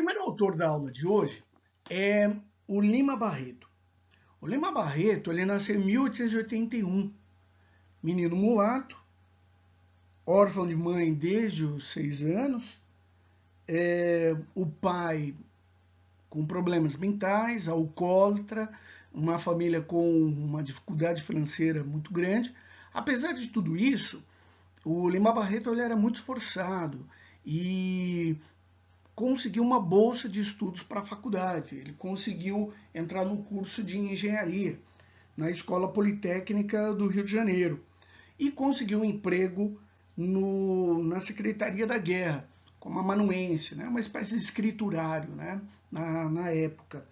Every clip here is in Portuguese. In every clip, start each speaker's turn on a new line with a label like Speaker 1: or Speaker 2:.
Speaker 1: primeiro autor da aula de hoje é o Lima Barreto. O Lima Barreto, ele nasceu em 1881, menino mulato, órfão de mãe desde os 6 anos, o pai com problemas mentais, alcoólatra, uma família com uma dificuldade financeira muito grande. Apesar de tudo isso, o Lima Barreto ele era muito esforçado e conseguiu uma bolsa de estudos para a faculdade. Ele conseguiu entrar no curso de engenharia na Escola Politécnica do Rio de Janeiro e conseguiu um emprego na Secretaria da Guerra, como amanuense, né? Uma espécie de escriturário, né? na época.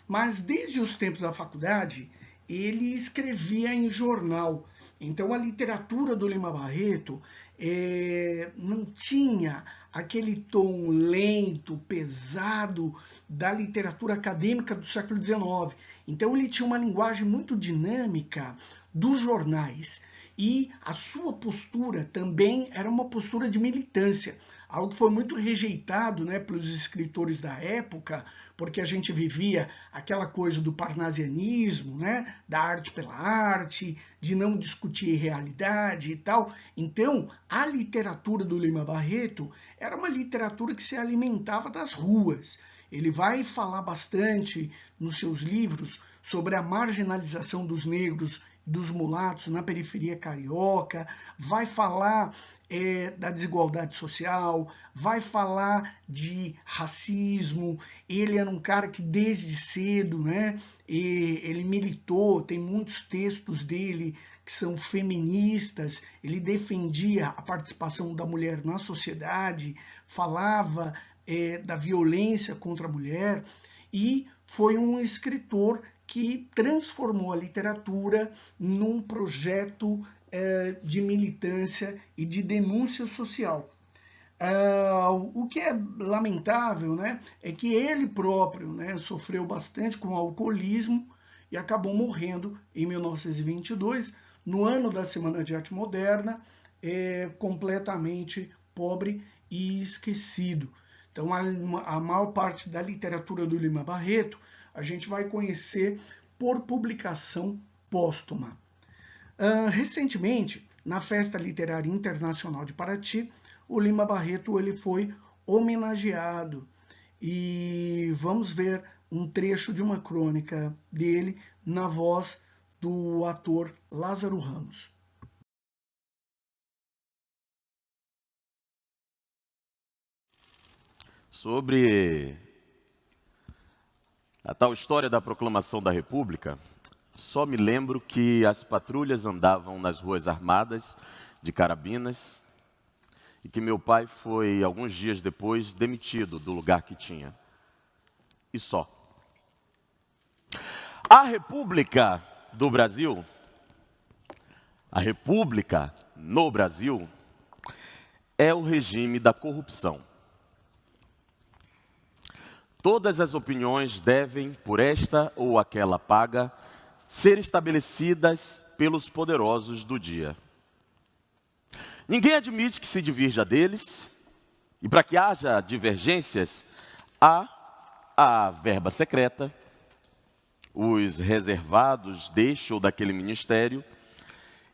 Speaker 1: Mas desde os tempos da faculdade, ele escrevia em jornal. Então a literatura do Lima Barreto não tinha aquele tom lento, pesado da literatura acadêmica do século XIX. Então ele tinha uma linguagem muito dinâmica dos jornais. E a sua postura também era uma postura de militância, algo que foi muito rejeitado, né, pelos escritores da época, porque a gente vivia aquela coisa do parnasianismo, né, da arte pela arte, de não discutir realidade e tal. Então, a literatura do Lima Barreto era uma literatura que se alimentava das ruas. Ele vai falar bastante nos seus livros sobre a marginalização dos negros, dos mulatos na periferia carioca, vai falar da desigualdade social, vai falar de racismo. Ele era um cara que desde cedo, né, ele militou, tem muitos textos dele que são feministas, ele defendia a participação da mulher na sociedade, falava da violência contra a mulher e foi um escritor que transformou a literatura num projeto de militância e de denúncia social. O que é lamentável, né, é que ele próprio, né, sofreu bastante com o alcoolismo e acabou morrendo em 1922, no ano da Semana de Arte Moderna, completamente pobre e esquecido. Então, a maior parte da literatura do Lima Barreto a gente vai conhecer por publicação póstuma. Recentemente, na Festa Literária Internacional de Paraty, o Lima Barreto ele foi homenageado. E vamos ver um trecho de uma crônica dele na voz do ator Lázaro Ramos.
Speaker 2: Sobre a tal história da proclamação da República, só me lembro que as patrulhas andavam nas ruas armadas de carabinas e que meu pai foi, alguns dias depois, demitido do lugar que tinha. E só. A República do Brasil, a República no Brasil, é o regime da corrupção. Todas as opiniões devem, por esta ou aquela paga, ser estabelecidas pelos poderosos do dia. Ninguém admite que se divirja deles, e para que haja divergências, há a verba secreta, os reservados deste ou daquele ministério,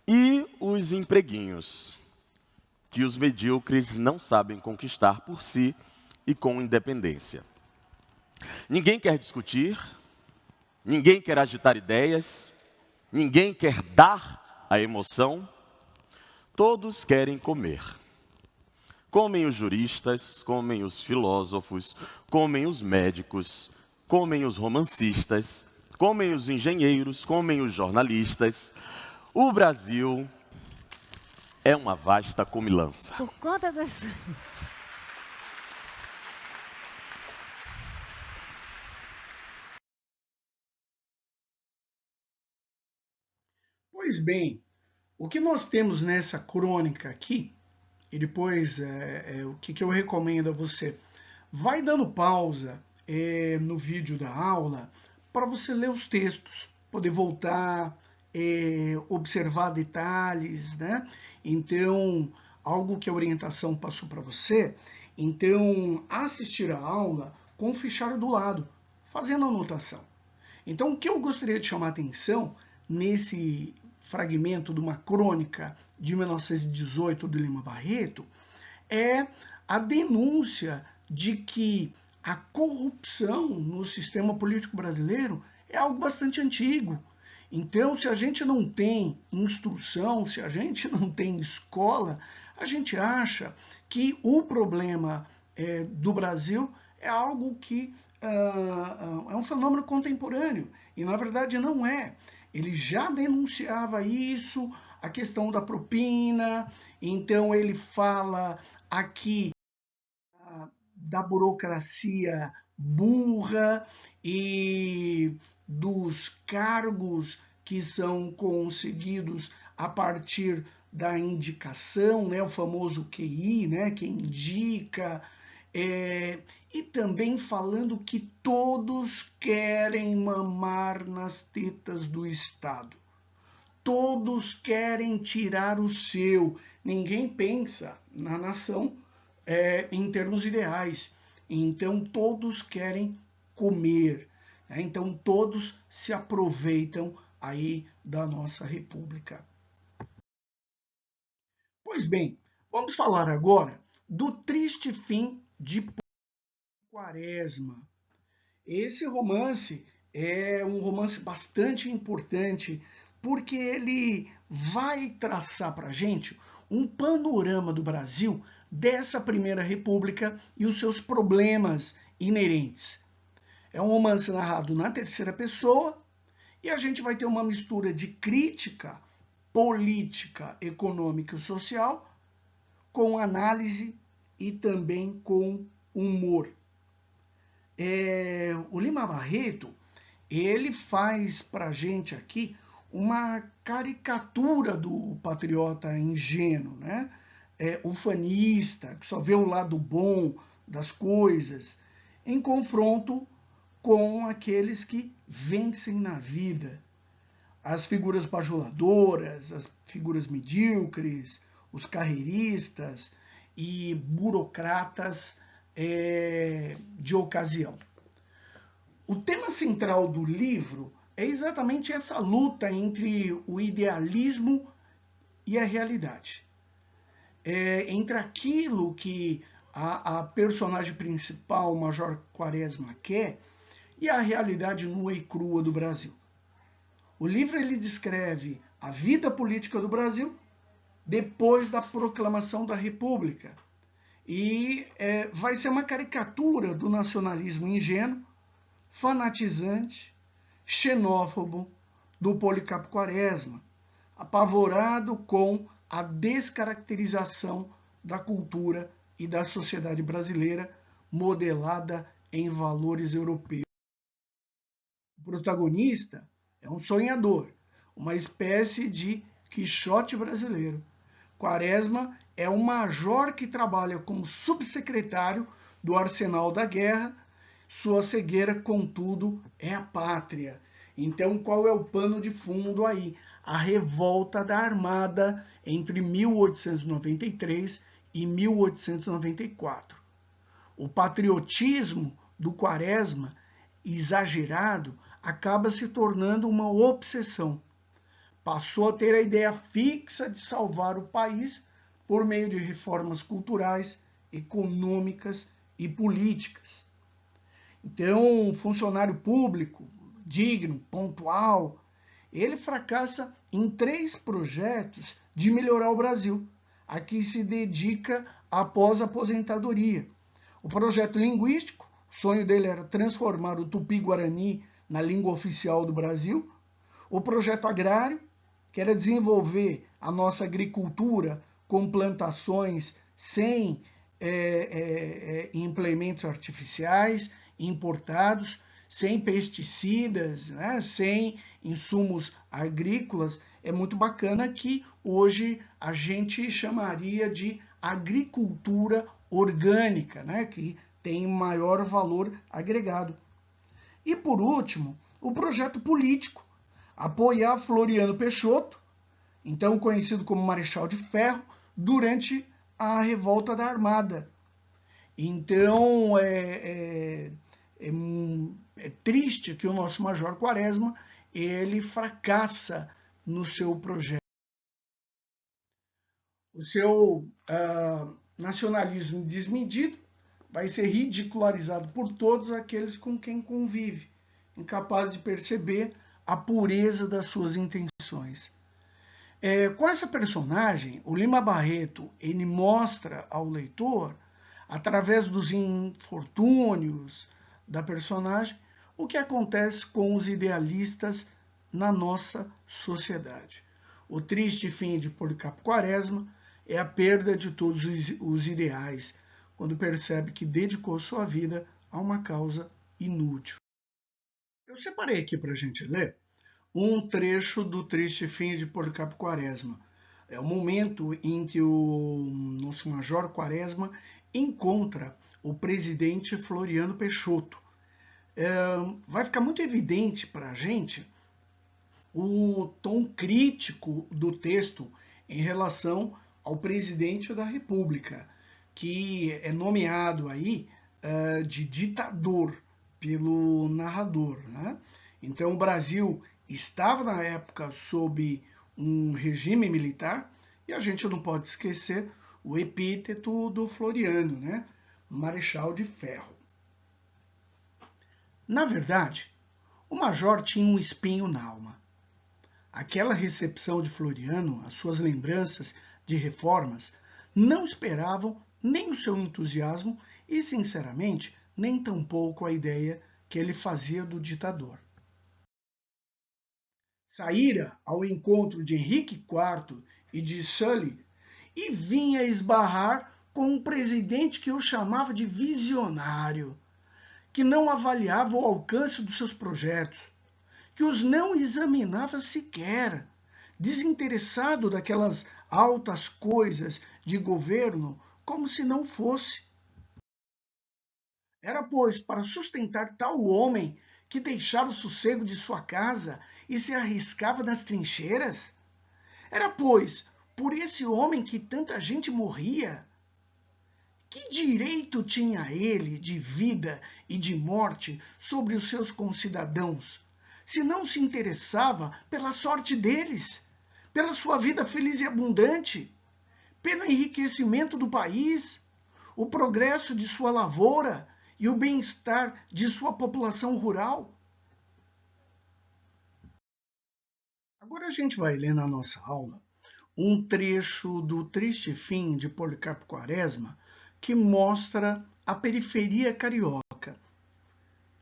Speaker 2: e os empreguinhos, que os medíocres não sabem conquistar por si e com independência. Ninguém quer discutir, ninguém quer agitar ideias, ninguém quer dar a emoção, todos querem comer. Comem os juristas, comem os filósofos, comem os médicos, comem os romancistas, comem os engenheiros, comem os jornalistas. O Brasil é uma vasta comilança.
Speaker 3: Por conta das...
Speaker 1: Pois bem, o que nós temos nessa crônica aqui, e depois o que eu recomendo a você, vai dando pausa no vídeo da aula para você ler os textos, poder voltar, observar detalhes, né? Então, algo que a orientação passou para você, então assistir a aula com o fichário do lado, fazendo anotação. Então, o que eu gostaria de chamar a atenção nesse fragmento de uma crônica de 1918 do Lima Barreto é a denúncia de que a corrupção no sistema político brasileiro é algo bastante antigo. Então, se a gente não tem instrução, se a gente não tem escola, a gente acha que o problema do Brasil é algo que é um fenômeno contemporâneo. E, na verdade, não é. Ele já denunciava isso, a questão da propina, então ele fala aqui da burocracia burra e dos cargos que são conseguidos a partir da indicação, né, o famoso QI, né, que indica, e também falando que todos querem mamar nas tetas do Estado. Todos querem tirar o seu. Ninguém pensa na nação em termos ideais. Então, todos querem comer. Então, todos se aproveitam aí da nossa república. Pois bem, vamos falar agora do triste fim de Quaresma. Esse romance é um romance bastante importante porque ele vai traçar para a gente um panorama do Brasil dessa Primeira República e os seus problemas inerentes. É um romance narrado na terceira pessoa e a gente vai ter uma mistura de crítica política, econômica e social com análise e também com humor. O Lima Barreto, ele faz para a gente aqui uma caricatura do patriota ingênuo, né? Ufanista, que só vê o lado bom das coisas, em confronto com aqueles que vencem na vida. As figuras bajuladoras, as figuras medíocres, os carreiristas e burocratas de ocasião. O tema central do livro é exatamente essa luta entre o idealismo e a realidade. Entre aquilo que a personagem principal, o Major Quaresma, quer e a realidade nua e crua do Brasil. O livro ele descreve a vida política do Brasil depois da proclamação da República. E vai ser uma caricatura do nacionalismo ingênuo, fanatizante, xenófobo do Policarpo Quaresma, apavorado com a descaracterização da cultura e da sociedade brasileira modelada em valores europeus. O protagonista é um sonhador, uma espécie de Quixote brasileiro. Quaresma é um major que trabalha como subsecretário do Arsenal da Guerra. Sua cegueira, contudo, é a pátria. Então, qual é o pano de fundo aí? A revolta da Armada entre 1893 e 1894. O patriotismo do Quaresma, exagerado, acaba se tornando uma obsessão. Passou a ter a ideia fixa de salvar o país por meio de reformas culturais, econômicas e políticas. Então, um funcionário público, digno, pontual, ele fracassa em 3 projetos de melhorar o Brasil, a que se dedica após a aposentadoria. O projeto linguístico, o sonho dele era transformar o Tupi-Guarani na língua oficial do Brasil. O projeto agrário, que era desenvolver a nossa agricultura com plantações sem implementos artificiais, importados, sem pesticidas, né, sem insumos agrícolas. É muito bacana que hoje a gente chamaria de agricultura orgânica, né, que tem maior valor agregado. E por último, o projeto político, apoiar Floriano Peixoto, então conhecido como Marechal de Ferro, durante a revolta da Armada. Então, É triste que o nosso Major Quaresma ele fracassa no seu projeto. O seu nacionalismo desmedido vai ser ridicularizado por todos aqueles com quem convive, incapaz de perceber a pureza das suas intenções. Com essa personagem, o Lima Barreto, ele mostra ao leitor, através dos infortúnios da personagem, o que acontece com os idealistas na nossa sociedade. O triste fim de Policarpo Quaresma é a perda de todos os ideais, quando percebe que dedicou sua vida a uma causa inútil. Eu separei aqui para a gente ler um trecho do triste fim de Policarpo Quaresma. É o momento em que o nosso Major Quaresma encontra o presidente Floriano Peixoto. Vai ficar muito evidente para a gente o tom crítico do texto em relação ao presidente da República, que é nomeado aí de ditador pelo narrador, né? Então o Brasil estava na época sob um regime militar e a gente não pode esquecer o epíteto do Floriano, né? Marechal de Ferro. Na verdade, o major tinha um espinho na alma. Aquela recepção de Floriano, as suas lembranças de reformas, não esperavam nem o seu entusiasmo e, sinceramente, nem tampouco a ideia que ele fazia do ditador. Saíra ao encontro de Henrique IV e de Sully e vinha esbarrar com um presidente que o chamava de visionário, que não avaliava o alcance dos seus projetos, que os não examinava sequer, desinteressado daquelas altas coisas de governo como se não fosse. Era, pois, para sustentar tal homem que deixara o sossego de sua casa e se arriscava nas trincheiras? Era, pois, por esse homem que tanta gente morria? Que direito tinha ele de vida e de morte sobre os seus concidadãos, se não se interessava pela sorte deles, pela sua vida feliz e abundante, pelo enriquecimento do país, o progresso de sua lavoura e o bem-estar de sua população rural? Agora a gente vai ler na nossa aula um trecho do Triste Fim de Policarpo Quaresma que mostra a periferia carioca,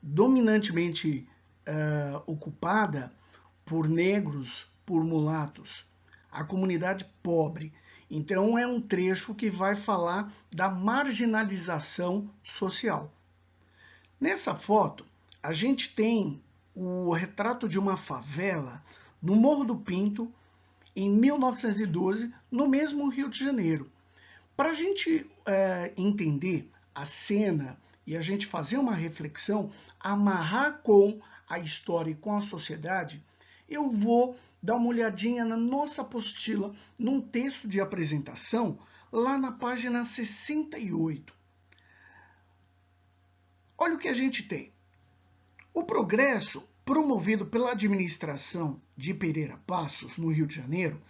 Speaker 1: dominantemente ocupada por negros, por mulatos, a comunidade pobre. Então é um trecho que vai falar da marginalização social. Nessa foto, a gente tem o retrato de uma favela no Morro do Pinto, em 1912, no mesmo Rio de Janeiro. Para a gente entender a cena e a gente fazer uma reflexão, amarrar com a história e com a sociedade, eu vou dar uma olhadinha na nossa apostila, num texto de apresentação, lá na página 68. Olha o que a gente tem. O progresso promovido pela administração de Pereira Passos, no Rio de Janeiro,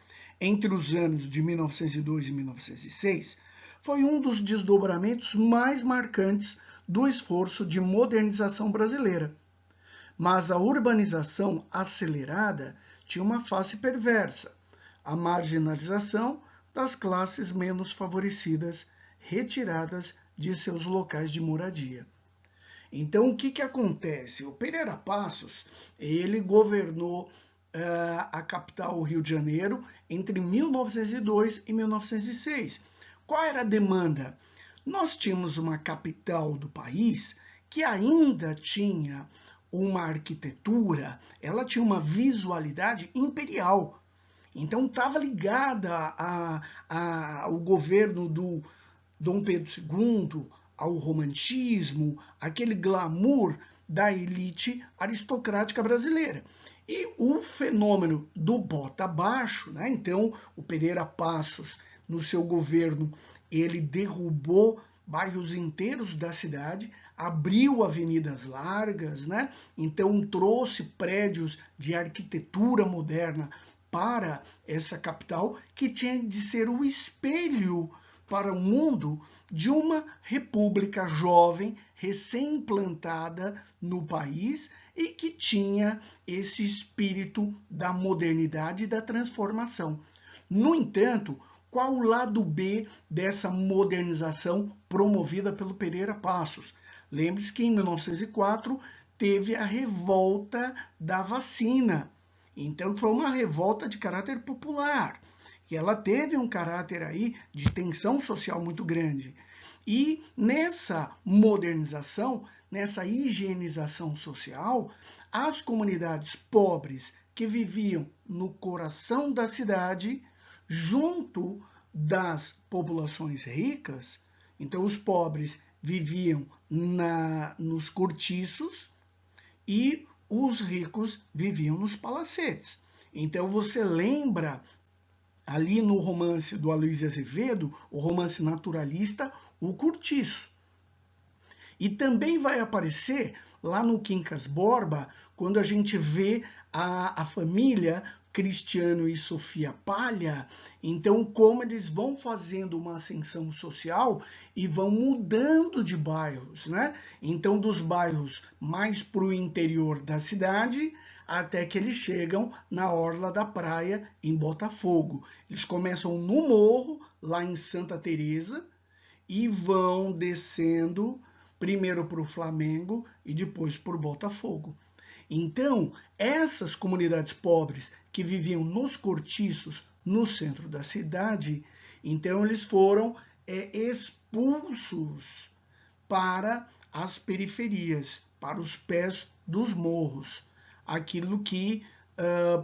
Speaker 1: entre os anos de 1902 e 1906, foi um dos desdobramentos mais marcantes do esforço de modernização brasileira. Mas a urbanização acelerada tinha uma face perversa, a marginalização das classes menos favorecidas, retiradas de seus locais de moradia. Então, o que acontece? O Pereira Passos, ele governou a capital, o Rio de Janeiro, entre 1902 e 1906. Qual era a demanda? Nós tínhamos uma capital do país que ainda tinha uma arquitetura, ela tinha uma visualidade imperial. Então, estava ligada ao governo do Dom Pedro II, ao romantismo, aquele glamour da elite aristocrática brasileira. E o fenômeno do bota abaixo, né? Então o Pereira Passos, no seu governo, ele derrubou bairros inteiros da cidade, abriu avenidas largas, né? Então trouxe prédios de arquitetura moderna para essa capital, que tinha de ser o espelho para o mundo de uma república jovem, recém-implantada no país e que tinha esse espírito da modernidade e da transformação. No entanto, qual o lado B dessa modernização promovida pelo Pereira Passos? Lembre-se que em 1904 teve a revolta da vacina. Então foi uma revolta de caráter popular, que ela teve um caráter aí de tensão social muito grande. E nessa modernização, nessa higienização social, as comunidades pobres que viviam no coração da cidade, junto das populações ricas, então os pobres viviam nos cortiços e os ricos viviam nos palacetes. Então você lembra ali no romance do Aloysio Azevedo, o romance naturalista, o Cortiço. E também vai aparecer lá no Quincas Borba, quando a gente vê a família Cristiano e Sofia Palha, então como eles vão fazendo uma ascensão social e vão mudando de bairros, né? Então dos bairros mais para o interior da cidade, até que eles chegam na orla da praia em Botafogo. Eles começam no morro, lá em Santa Teresa, e vão descendo primeiro para o Flamengo e depois por Botafogo. Então, essas comunidades pobres que viviam nos cortiços, no centro da cidade, então eles foram expulsos para as periferias, para os pés dos morros, aquilo que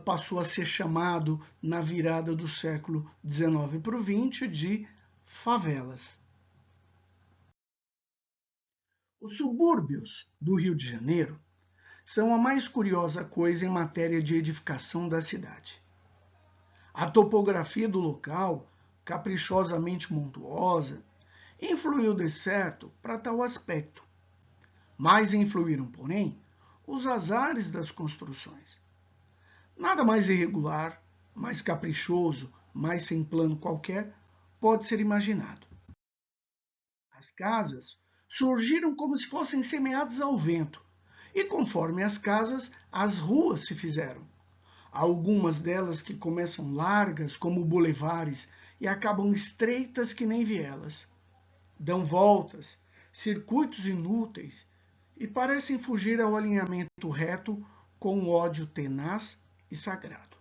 Speaker 1: passou a ser chamado na virada do século XIX para o XX de favelas. Os subúrbios do Rio de Janeiro são a mais curiosa coisa em matéria de edificação da cidade. A topografia do local, caprichosamente montuosa, influiu de certo para tal aspecto. Mais influíram, porém, os azares das construções. Nada mais irregular, mais caprichoso, mais sem plano qualquer, pode ser imaginado. As casas surgiram como se fossem semeadas ao vento, e conforme as casas, as ruas se fizeram. Algumas delas que começam largas, como bulevares, e acabam estreitas que nem vielas. Dão voltas, circuitos inúteis, e parecem fugir ao alinhamento reto com um ódio tenaz e sagrado.